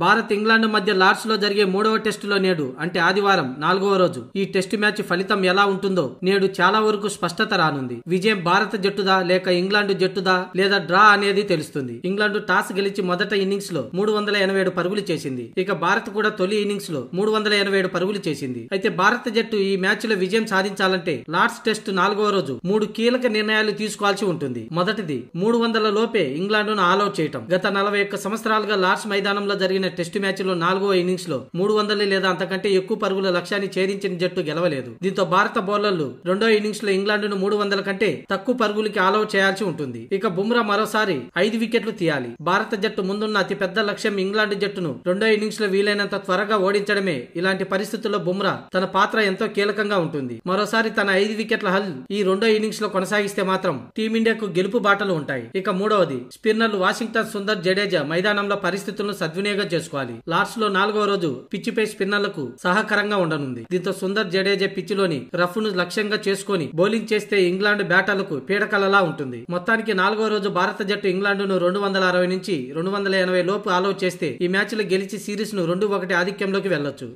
Bharat England మధ్య Lord's లో జరిగే 3వ టెస్టులో నేడు అంటే ఆదివారం 4వ రోజు ఈ టెస్టు మ్యాచ్ ఫలితం ఎలా ఉంటుందో నేడు చాలా వరకు స్పష్టత రానుంది. విజయం భారత జట్టుదా లేక ఇంగ్లాండ్ జట్టుదా లేదా డ్రా అనేది తెలుస్తుంది. ఇంగ్లాండ్ టాస్ గెలిచి మొదట ఇన్నింగ్స్ లో 387 పరుగులు చేసింది. ఇక భారత్ కూడా తొలి ఇన్నింగ్స్ లో 387 పరుగులు చేసింది. అయితే భారత జట్టు ఈ మ్యాచ్ లో విజయం సాధించాలంటే లార్డ్స్ టెస్ట్ 4వ రోజు 3 కీలక నిర్ణయాలు తీసుకోవాల్సి ఉంటుంది. మొదటిది 300 లోపే ఇంగ్లాండ్ ను ఆల్అౌట్ చేయటం. గత 41 సంవత్సరాలుగా లార్డ్స్ మైదానంలో జరిగిన టెస్టు మ్యాచ్ లో 4వ ఇన్నింగ్స్ లో 300 లేదా అంతకంటే ఎక్కువ పరుగుల లక్ష్యాన్ని ఛేదించిన జట్టు గెలవలేదు. దీంతో భారత బౌలర్లు రెండో ఇన్నింగ్స్ లో ఇంగ్లాండ్ ను 300 కంటే తక్కువ పరుగులకి ఆల్అౌట్ చేయాల్సి ఉంటుంది. ఇక బుమ్రా మరోసారి 5 వికెట్లు తీయాలి. భారత జట్టు ముందున్న అతి పెద్ద లక్ష్యం ఇంగ్లాండ్ జట్టును రెండో ఇన్నింగ్స్ లో వీలైనంత త్వరగా ఓడించడమే. ఇలాంటి పరిస్థితుల్లో బుమ్రా తన పాత్ర ఎంతో కీలకంగా ఉంటుంది. మరోసారి తన 5 వికెట్ల హల్ ఈ రెండో ఇన్నింగ్స్ లో కొనసాగిస్తే మాత్రం టీమిండియాకు గెలుపు బాటలు ఉంటాయి. ఇక మూడవది స్పిన్నర్లు వాషింగ్టన్ సుందర్, జడేజా మైదానంలో పరిస్థితులను సద్వినియోగం చేసుకోవాలి. లార్డ్స్ లో 4వ రోజు పిచ్చిపై స్పిన్నర్లకు సహకరంగా ఉండనుంది. దీంతో సుందర్, జడేజా పిచ్చిలోని రఫ్ ను లక్ష్యంగా చేసుకుని బౌలింగ్ చేస్తే ఇంగ్లాండ్ బ్యాటర్లకు పీడకలలా ఉంటుంది. మొత్తానికి 4వ రోజు భారత జట్టు ఇంగ్లాండ్ ను 260 నుంచి 280 లోపు ఆల్అౌట్ చేస్తే ఈ మ్యాచ్ లో గెలిచి సిరీస్ ను 2-1 ఆధిక్యంలోకి వెళ్లొచ్చు.